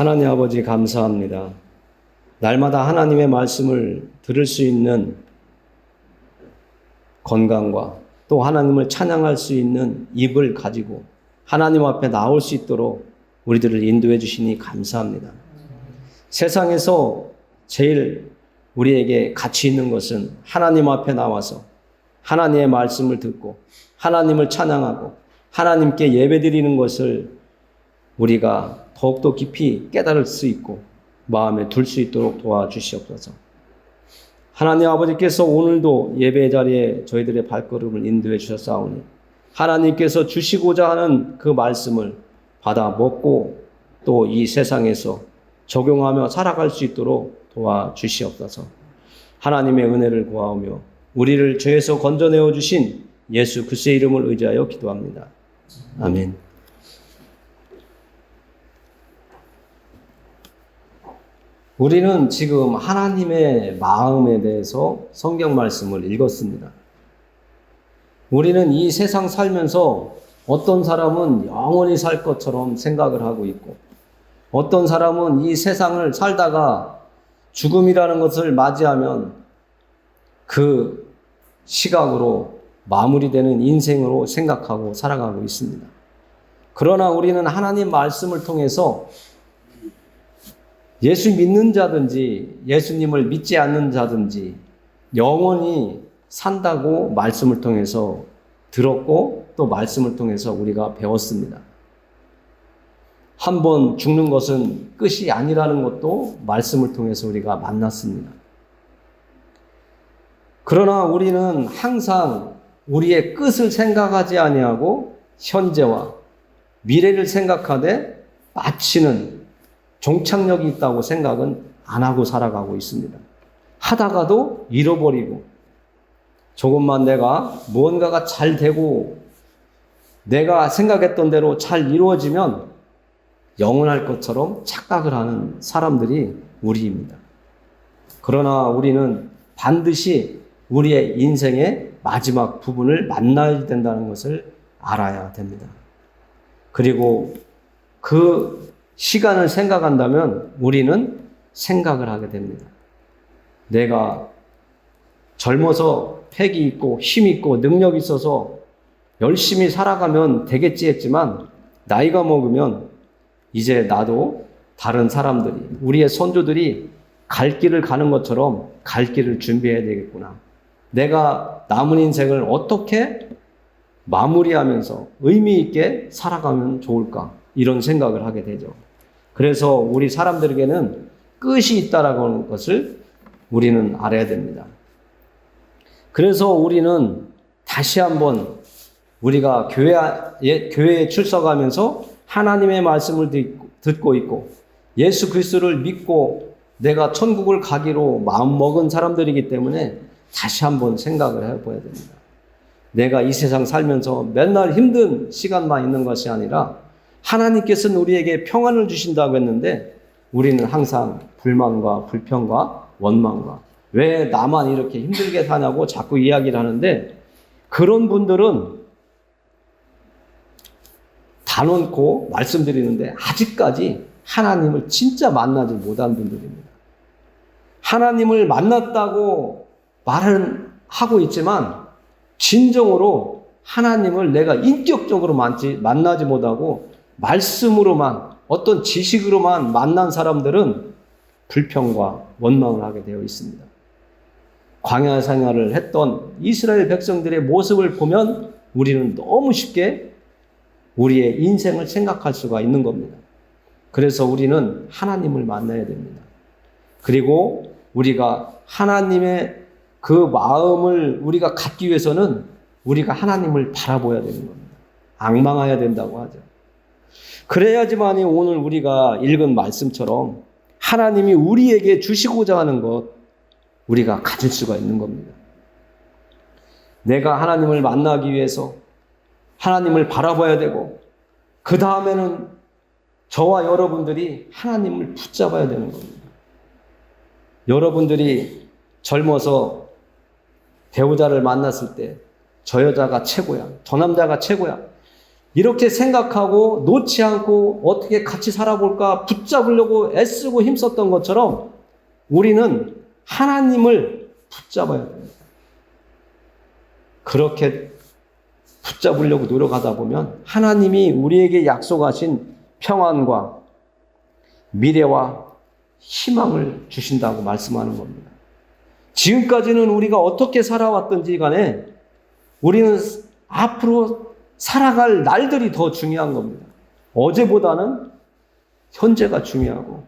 하나님 아버지 감사합니다. 날마다 하나님의 말씀을 들을 수 있는 건강과 또 하나님을 찬양할 수 있는 입을 가지고 하나님 앞에 나올 수 있도록 우리들을 인도해 주시니 감사합니다. 세상에서 제일 우리에게 가치 있는 것은 하나님 앞에 나와서 하나님의 말씀을 듣고 하나님을 찬양하고 하나님께 예배드리는 것을 우리가 더욱더 깊이 깨달을 수 있고 마음에 둘 수 있도록 도와주시옵소서. 하나님 아버지께서 오늘도 예배 자리에 저희들의 발걸음을 인도해 주셨사오니 하나님께서 주시고자 하는 그 말씀을 받아 먹고 또 이 세상에서 적용하며 살아갈 수 있도록 도와주시옵소서. 하나님의 은혜를 구하오며 우리를 죄에서 건져내어 주신 예수 그리스도의 이름을 의지하여 기도합니다. 아멘. 우리는 지금 하나님의 마음에 대해서 성경 말씀을 읽었습니다. 우리는 이 세상 살면서 어떤 사람은 영원히 살 것처럼 생각을 하고 있고 어떤 사람은 이 세상을 살다가 죽음이라는 것을 맞이하면 그 시각으로 마무리되는 인생으로 생각하고 살아가고 있습니다. 그러나 우리는 하나님 말씀을 통해서 예수 믿는 자든지 예수님을 믿지 않는 자든지 영원히 산다고 말씀을 통해서 들었고 또 말씀을 통해서 우리가 배웠습니다. 한 번 죽는 것은 끝이 아니라는 것도 말씀을 통해서 우리가 만났습니다. 그러나 우리는 항상 우리의 끝을 생각하지 아니하고 현재와 미래를 생각하되 마치는 종착역이 있다고 생각은 안 하고 살아가고 있습니다. 하다가도 잃어버리고 조금만 내가 무언가가 잘 되고 내가 생각했던 대로 잘 이루어지면 영원할 것처럼 착각을 하는 사람들이 우리입니다. 그러나 우리는 반드시 우리의 인생의 마지막 부분을 만나야 된다는 것을 알아야 됩니다. 그리고 그 시간을 생각한다면 우리는 생각을 하게 됩니다. 내가 젊어서 패기 있고 힘 있고 능력 있어서 열심히 살아가면 되겠지 했지만 나이가 먹으면 이제 나도 다른 사람들이 우리의 선조들이 갈 길을 가는 것처럼 갈 길을 준비해야 되겠구나. 내가 남은 인생을 어떻게 마무리하면서 의미 있게 살아가면 좋을까? 이런 생각을 하게 되죠. 그래서 우리 사람들에게는 끝이 있다라고 하는 것을 우리는 알아야 됩니다. 그래서 우리는 다시 한번 우리가 교회에 출석하면서 하나님의 말씀을 듣고 있고 예수 그리스도를 믿고 내가 천국을 가기로 마음먹은 사람들이기 때문에 다시 한번 생각을 해봐야 됩니다. 내가 이 세상 살면서 맨날 힘든 시간만 있는 것이 아니라 하나님께서는 우리에게 평안을 주신다고 했는데 우리는 항상 불만과 불평과 원망과 왜 나만 이렇게 힘들게 사냐고 자꾸 이야기를 하는데 그런 분들은 단언코 말씀드리는데 아직까지 하나님을 진짜 만나지 못한 분들입니다. 하나님을 만났다고 말은 하고 있지만 진정으로 하나님을 내가 인격적으로 만나지 못하고 말씀으로만 어떤 지식으로만 만난 사람들은 불평과 원망을 하게 되어 있습니다. 광야 생활을 했던 이스라엘 백성들의 모습을 보면 우리는 너무 쉽게 우리의 인생을 생각할 수가 있는 겁니다. 그래서 우리는 하나님을 만나야 됩니다. 그리고 우리가 하나님의 그 마음을 우리가 갖기 위해서는 우리가 하나님을 바라봐야 되는 겁니다. 앙망해야 된다고 하죠. 그래야지만이 오늘 우리가 읽은 말씀처럼 하나님이 우리에게 주시고자 하는 것 우리가 가질 수가 있는 겁니다. 내가 하나님을 만나기 위해서 하나님을 바라봐야 되고 그 다음에는 저와 여러분들이 하나님을 붙잡아야 되는 겁니다. 여러분들이 젊어서 배우자를 만났을 때 저 여자가 최고야, 저 남자가 최고야 이렇게 생각하고 놓지 않고 어떻게 같이 살아볼까 붙잡으려고 애쓰고 힘썼던 것처럼 우리는 하나님을 붙잡아야 됩니다. 그렇게 붙잡으려고 노력하다 보면 하나님이 우리에게 약속하신 평안과 미래와 희망을 주신다고 말씀하는 겁니다. 지금까지는 우리가 어떻게 살아왔든지 간에 우리는 앞으로 살아갈 날들이 더 중요한 겁니다. 어제보다는 현재가 중요하고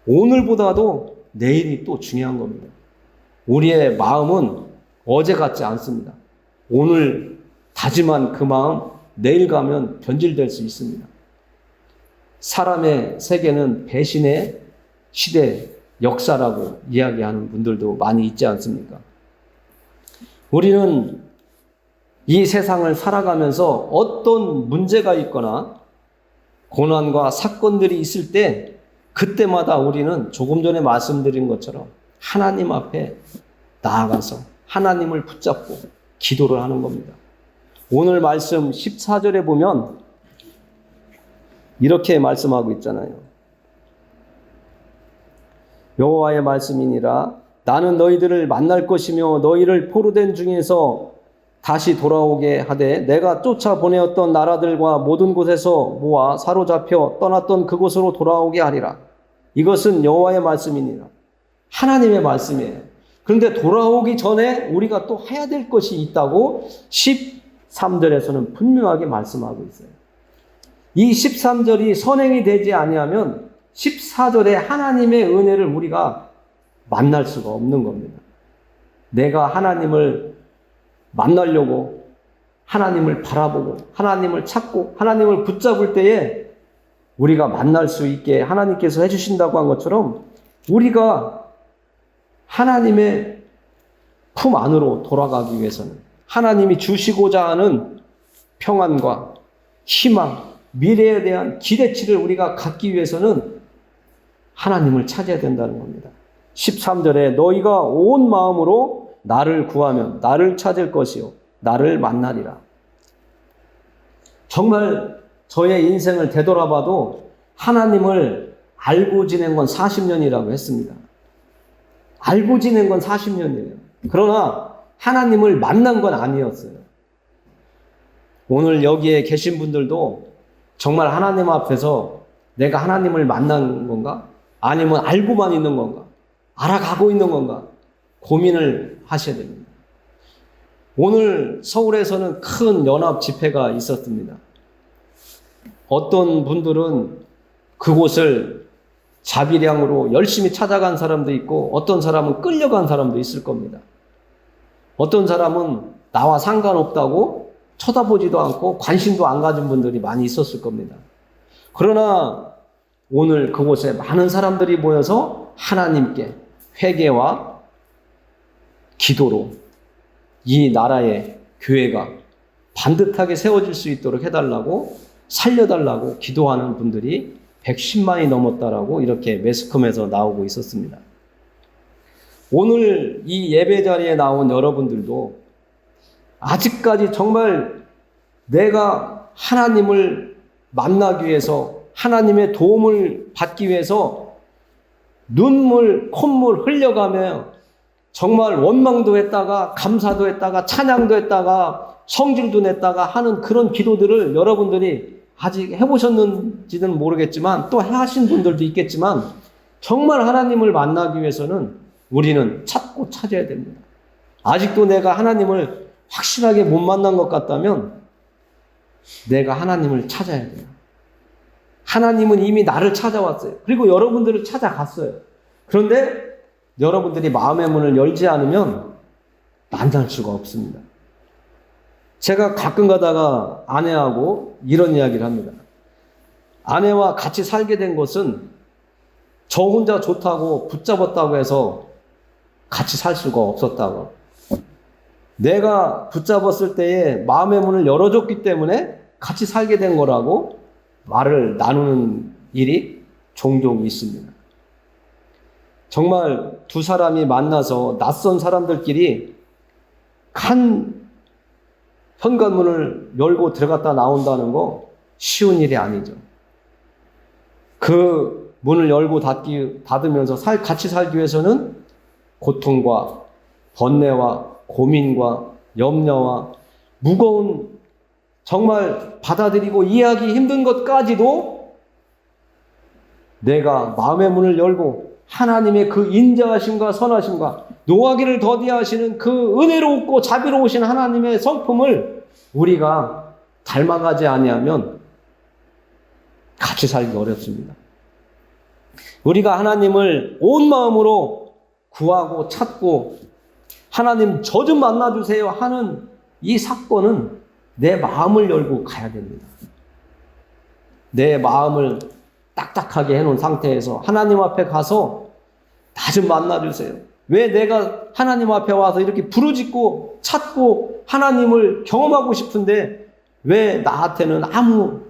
오늘보다도 내일이 또 중요한 겁니다. 우리의 마음은 어제 같지 않습니다. 오늘 다짐한 그 마음 내일 가면 변질될 수 있습니다. 사람의 세계는 배신의 시대 역사라고 이야기하는 분들도 많이 있지 않습니까? 우리는 이 세상을 살아가면서 어떤 문제가 있거나 고난과 사건들이 있을 때 그때마다 우리는 조금 전에 말씀드린 것처럼 하나님 앞에 나아가서 하나님을 붙잡고 기도를 하는 겁니다. 오늘 말씀 14절에 보면 이렇게 말씀하고 있잖아요. 여호와의 말씀이니라 나는 너희들을 만날 것이며 너희를 포로된 중에서 다시 돌아오게 하되 내가 쫓아보내었던 나라들과 모든 곳에서 모아 사로잡혀 떠났던 그곳으로 돌아오게 하리라. 이것은 여호와의 말씀이니라. 하나님의 말씀이에요. 그런데 돌아오기 전에 우리가 또 해야 될 것이 있다고 13절에서는 분명하게 말씀하고 있어요. 이 13절이 선행이 되지 아니하면 14절에 하나님의 은혜를 우리가 만날 수가 없는 겁니다. 내가 하나님을 만나려고 하나님을 바라보고 하나님을 찾고 하나님을 붙잡을 때에 우리가 만날 수 있게 하나님께서 해주신다고 한 것처럼 우리가 하나님의 품 안으로 돌아가기 위해서는 하나님이 주시고자 하는 평안과 희망, 미래에 대한 기대치를 우리가 갖기 위해서는 하나님을 찾아야 된다는 겁니다. 13절에 너희가 온 마음으로 나를 구하면 나를 찾을 것이요 나를 만나리라. 정말 저의 인생을 되돌아봐도 하나님을 알고 지낸 건 40년이라고 했습니다. 알고 지낸 건 40년이에요. 그러나 하나님을 만난 건 아니었어요. 오늘 여기에 계신 분들도 정말 하나님 앞에서 내가 하나님을 만난 건가? 아니면 알고만 있는 건가? 알아가고 있는 건가? 고민을 하셔야 됩니다. 오늘 서울에서는 큰 연합 집회가 있었습니다. 어떤 분들은 그곳을 자비량으로 열심히 찾아간 사람도 있고 어떤 사람은 끌려간 사람도 있을 겁니다. 어떤 사람은 나와 상관없다고 쳐다보지도 않고 관심도 안 가진 분들이 많이 있었을 겁니다. 그러나 오늘 그곳에 많은 사람들이 모여서 하나님께 회개와 기도로 이 나라의 교회가 반듯하게 세워질 수 있도록 해달라고 살려달라고 기도하는 분들이 110만이 넘었다라고 이렇게 매스컴에서 나오고 있었습니다. 오늘 이 예배 자리에 나온 여러분들도 아직까지 정말 내가 하나님을 만나기 위해서 하나님의 도움을 받기 위해서 눈물, 콧물 흘려가며 정말 원망도 했다가 감사도 했다가 찬양도 했다가 성질도 냈다가 하는 그런 기도들을 여러분들이 아직 해보셨는지는 모르겠지만 또 하신 분들도 있겠지만 정말 하나님을 만나기 위해서는 우리는 찾고 찾아야 됩니다. 아직도 내가 하나님을 확실하게 못 만난 것 같다면 내가 하나님을 찾아야 돼요. 하나님은 이미 나를 찾아왔어요. 그리고 여러분들을 찾아갔어요. 그런데 여러분들이 마음의 문을 열지 않으면 만날 수가 없습니다. 제가 가끔 가다가 아내하고 이런 이야기를 합니다. 아내와 같이 살게 된 것은 저 혼자 좋다고 붙잡았다고 해서 같이 살 수가 없었다고. 내가 붙잡았을 때에 마음의 문을 열어줬기 때문에 같이 살게 된 거라고 말을 나누는 일이 종종 있습니다. 정말 두 사람이 만나서 낯선 사람들끼리 한 현관문을 열고 들어갔다 나온다는 거 쉬운 일이 아니죠. 그 문을 열고 닫으면서 같이 살기 위해서는 고통과 번뇌와 고민과 염려와 무거운, 정말 받아들이고 이해하기 힘든 것까지도 내가 마음의 문을 열고 하나님의 그 인자하심과 선하심과 노하기를 더디하시는 그 은혜롭고 자비로우신 하나님의 성품을 우리가 닮아가지 아니하면 같이 살기 어렵습니다. 우리가 하나님을 온 마음으로 구하고 찾고 하나님 저 좀 만나주세요 하는 이 사건은 내 마음을 열고 가야 됩니다. 내 마음을 딱딱하게 해놓은 상태에서 하나님 앞에 가서 나 좀 만나주세요. 왜 내가 하나님 앞에 와서 이렇게 부르짖고 찾고 하나님을 경험하고 싶은데 왜 나한테는 아무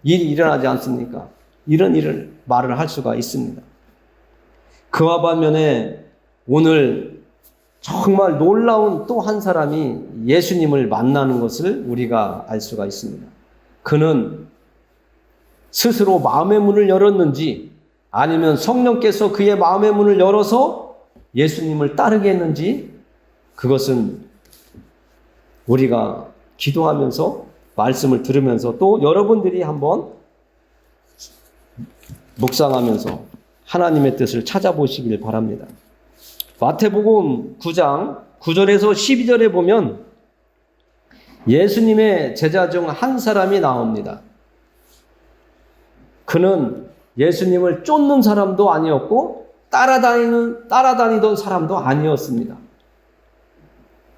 일이 일어나지 않습니까? 이런 일을 말을 할 수가 있습니다. 그와 반면에 오늘 정말 놀라운 또 한 사람이 예수님을 만나는 것을 우리가 알 수가 있습니다. 그는 스스로 마음의 문을 열었는지 아니면 성령께서 그의 마음의 문을 열어서 예수님을 따르게 했는지 그것은 우리가 기도하면서 말씀을 들으면서 또 여러분들이 한번 묵상하면서 하나님의 뜻을 찾아보시길 바랍니다. 마태복음 9장 9절에서 12절에 보면 예수님의 제자 중 한 사람이 나옵니다. 그는 예수님을 쫓는 사람도 아니었고 따라다니던 사람도 아니었습니다.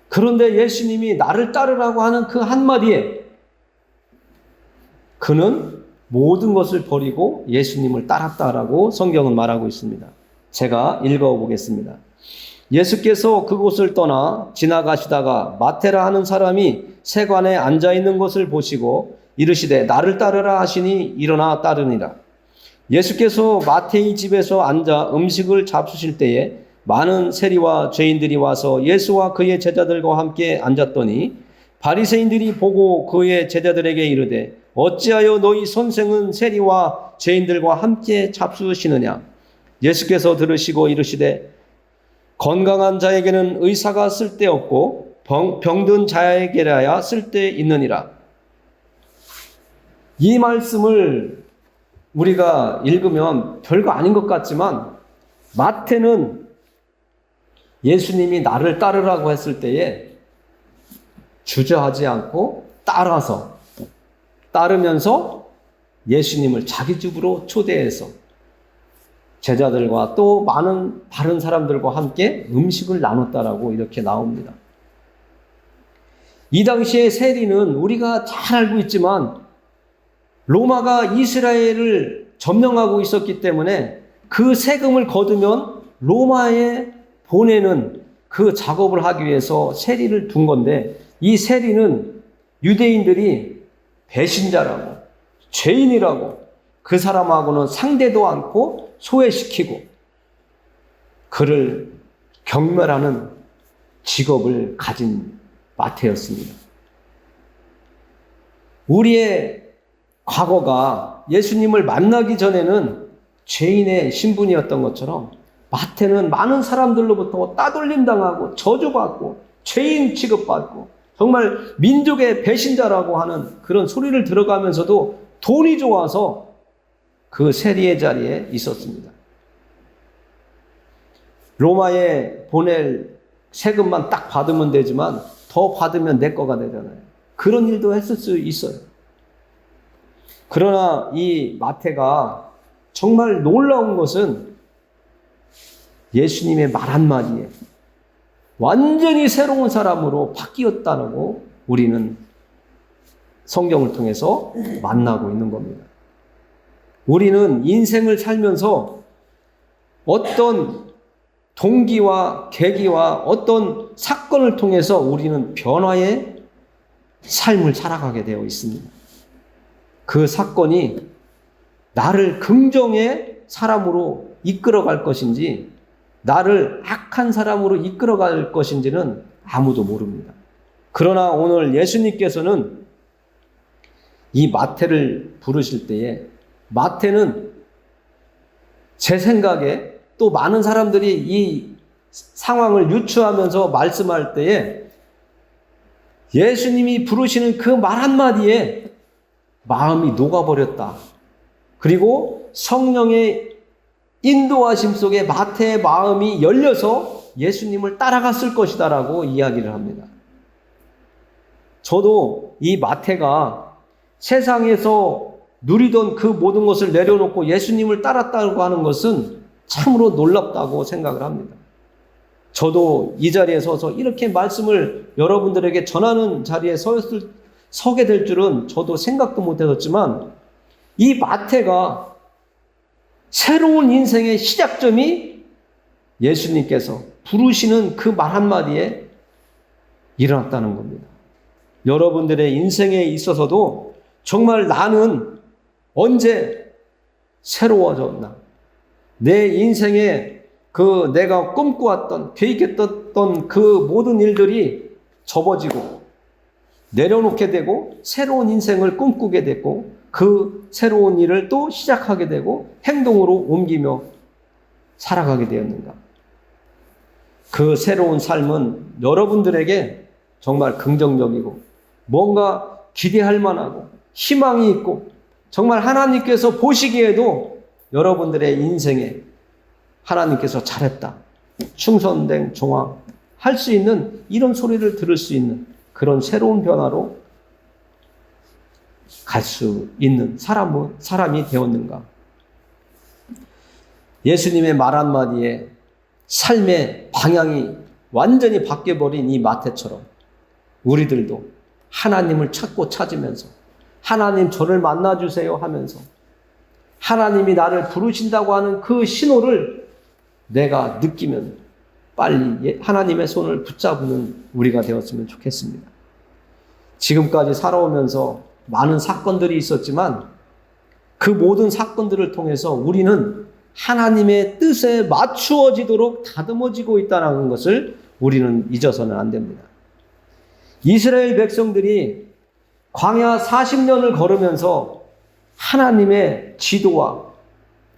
그런데 예수님이 나를 따르라고 하는 그 한마디에 그는 모든 것을 버리고 예수님을 따랐다라고 성경은 말하고 있습니다. 제가 읽어보겠습니다. 예수께서 그곳을 떠나 지나가시다가 마태라 하는 사람이 세관에 앉아있는 것을 보시고 이르시되 나를 따르라 하시니 일어나 따르니라. 예수께서 마태의 집에서 앉아 음식을 잡수실 때에 많은 세리와 죄인들이 와서 예수와 그의 제자들과 함께 앉았더니 바리새인들이 보고 그의 제자들에게 이르되 어찌하여 너희 선생은 세리와 죄인들과 함께 잡수시느냐. 예수께서 들으시고 이르시되 건강한 자에게는 의사가 쓸데없고 병든 자에게라야 쓸데있느니라. 이 말씀을 우리가 읽으면 별거 아닌 것 같지만 마태는 예수님이 나를 따르라고 했을 때에 주저하지 않고 따르면서 예수님을 자기 집으로 초대해서 제자들과 또 많은 다른 사람들과 함께 음식을 나눴다라고 이렇게 나옵니다. 이 당시에 세리는 우리가 잘 알고 있지만 로마가 이스라엘을 점령하고 있었기 때문에 그 세금을 거두면 로마에 보내는 그 작업을 하기 위해서 세리를 둔 건데 이 세리는 유대인들이 배신자라고 죄인이라고 그 사람하고는 상대도 않고 소외시키고 그를 경멸하는 직업을 가진 마태였습니다. 우리의 과거가 예수님을 만나기 전에는 죄인의 신분이었던 것처럼 마태는 많은 사람들로부터 따돌림당하고 저주받고 죄인 취급받고 정말 민족의 배신자라고 하는 그런 소리를 들어가면서도 돈이 좋아서 그 세리의 자리에 있었습니다. 로마에 보낼 세금만 딱 받으면 되지만 더 받으면 내 거가 되잖아요. 그런 일도 했을 수 있어요. 그러나 이 마태가 정말 놀라운 것은 예수님의 말 한마디에 완전히 새로운 사람으로 바뀌었다고 우리는 성경을 통해서 만나고 있는 겁니다. 우리는 인생을 살면서 어떤 동기와 계기와 어떤 사건을 통해서 우리는 변화의 삶을 살아가게 되어 있습니다. 그 사건이 나를 긍정의 사람으로 이끌어갈 것인지 나를 악한 사람으로 이끌어갈 것인지는 아무도 모릅니다. 그러나 오늘 예수님께서는 이 마태를 부르실 때에 마태는 제 생각에 또 많은 사람들이 이 상황을 유추하면서 말씀할 때에 예수님이 부르시는 그 말 한마디에 마음이 녹아버렸다. 그리고 성령의 인도하심 속에 마태의 마음이 열려서 예수님을 따라갔을 것이다라고 이야기를 합니다. 저도 이 마태가 세상에서 누리던 그 모든 것을 내려놓고 예수님을 따랐다고 하는 것은 참으로 놀랍다고 생각을 합니다. 저도 이 자리에 서서 이렇게 말씀을 여러분들에게 전하는 자리에 서게 될 줄은 저도 생각도 못했었지만 이 마태가 새로운 인생의 시작점이 예수님께서 부르시는 그 말 한마디에 일어났다는 겁니다. 여러분들의 인생에 있어서도 정말 나는 언제 새로워졌나? 내 인생에 그 내가 꿈꿔왔던, 계획했던 그 모든 일들이 접어지고 내려놓게 되고 새로운 인생을 꿈꾸게 되고 그 새로운 일을 또 시작하게 되고 행동으로 옮기며 살아가게 되었는가? 그 새로운 삶은 여러분들에게 정말 긍정적이고 뭔가 기대할 만하고 희망이 있고 정말 하나님께서 보시기에도 여러분들의 인생에 하나님께서 잘했다, 충성된 종아 할 수 있는 이런 소리를 들을 수 있는 그런 새로운 변화로 갈 수 있는 사람이 되었는가? 예수님의 말 한마디에 삶의 방향이 완전히 바뀌어버린 이 마태처럼 우리들도 하나님을 찾으면서 하나님 저를 만나주세요 하면서 하나님이 나를 부르신다고 하는 그 신호를 내가 느끼면 빨리 하나님의 손을 붙잡는 우리가 되었으면 좋겠습니다. 지금까지 살아오면서 많은 사건들이 있었지만 그 모든 사건들을 통해서 우리는 하나님의 뜻에 맞추어지도록 다듬어지고 있다는 것을 우리는 잊어서는 안 됩니다. 이스라엘 백성들이 광야 40년을 걸으면서 하나님의 지도와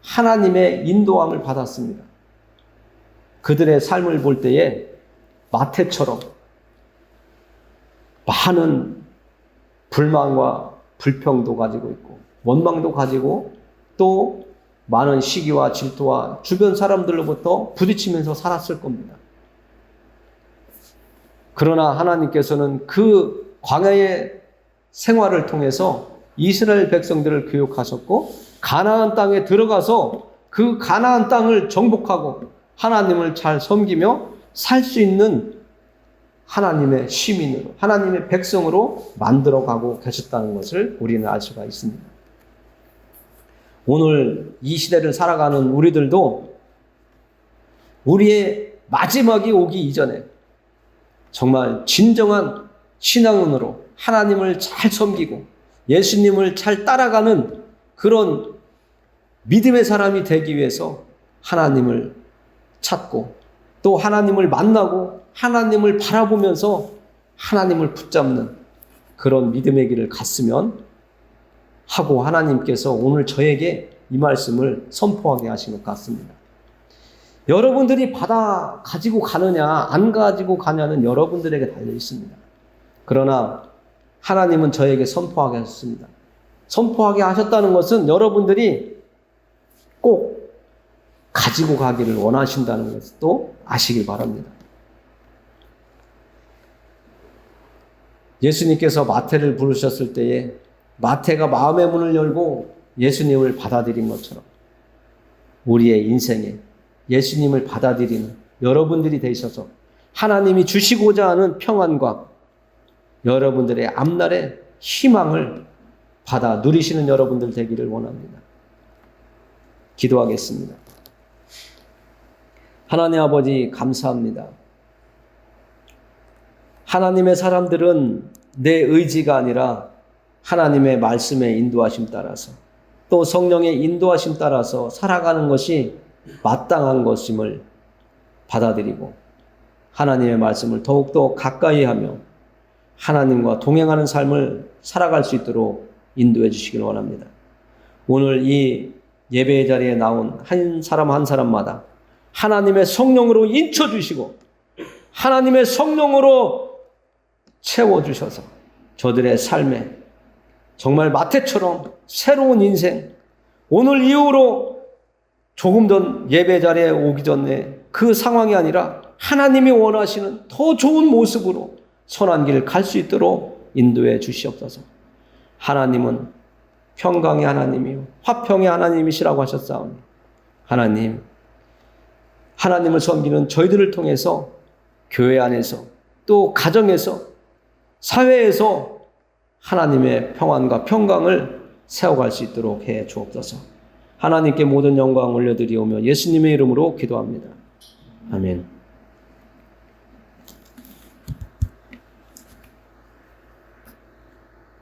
하나님의 인도함을 받았습니다. 그들의 삶을 볼 때에 마태처럼 많은 불만과 불평도 가지고 있고 원망도 가지고 또 많은 시기와 질투와 주변 사람들로부터 부딪히면서 살았을 겁니다. 그러나 하나님께서는 그 광야의 생활을 통해서 이스라엘 백성들을 교육하셨고 가나안 땅에 들어가서 그 가나안 땅을 정복하고 하나님을 잘 섬기며 살 수 있는 하나님의 시민으로, 하나님의 백성으로 만들어가고 계셨다는 것을 우리는 알 수가 있습니다. 오늘 이 시대를 살아가는 우리들도 우리의 마지막이 오기 이전에 정말 진정한 신앙으로 하나님을 잘 섬기고 예수님을 잘 따라가는 그런 믿음의 사람이 되기 위해서 하나님을 찾고 또 하나님을 만나고 하나님을 바라보면서 하나님을 붙잡는 그런 믿음의 길을 갔으면 하고 하나님께서 오늘 저에게 이 말씀을 선포하게 하신 것 같습니다. 여러분들이 받아 가지고 가느냐 안 가지고 가냐는 여러분들에게 달려 있습니다. 그러나 하나님은 저에게 선포하게 하셨습니다. 선포하게 하셨다는 것은 여러분들이 꼭 가지고 가기를 원하신다는 것도 아시길 바랍니다. 예수님께서 마태를 부르셨을 때에 마태가 마음의 문을 열고 예수님을 받아들인 것처럼 우리의 인생에 예수님을 받아들이는 여러분들이 되셔서 하나님이 주시고자 하는 평안과 여러분들의 앞날의 희망을 받아 누리시는 여러분들 되기를 원합니다. 기도하겠습니다. 하나님 아버지 감사합니다. 하나님의 사람들은 내 의지가 아니라 하나님의 말씀의 인도하심 따라서 또 성령의 인도하심 따라서 살아가는 것이 마땅한 것임을 받아들이고 하나님의 말씀을 더욱더 가까이 하며 하나님과 동행하는 삶을 살아갈 수 있도록 인도해 주시길 원합니다. 오늘 이 예배의 자리에 나온 한 사람 한 사람마다 하나님의 성령으로 인쳐 주시고 하나님의 성령으로 채워주셔서 저들의 삶에 정말 마태처럼 새로운 인생, 오늘 이후로 조금 전 예배 자리에 오기 전에 그 상황이 아니라 하나님이 원하시는 더 좋은 모습으로 선한 길 갈 수 있도록 인도해 주시옵소서. 하나님은 평강의 하나님이요 화평의 하나님이시라고 하셨사오니 하나님을 섬기는 저희들을 통해서 교회 안에서 또 가정에서 사회에서 하나님의 평안과 평강을 세워갈 수 있도록 해 주옵소서. 하나님께 모든 영광 올려드리오며 예수님의 이름으로 기도합니다. 아멘.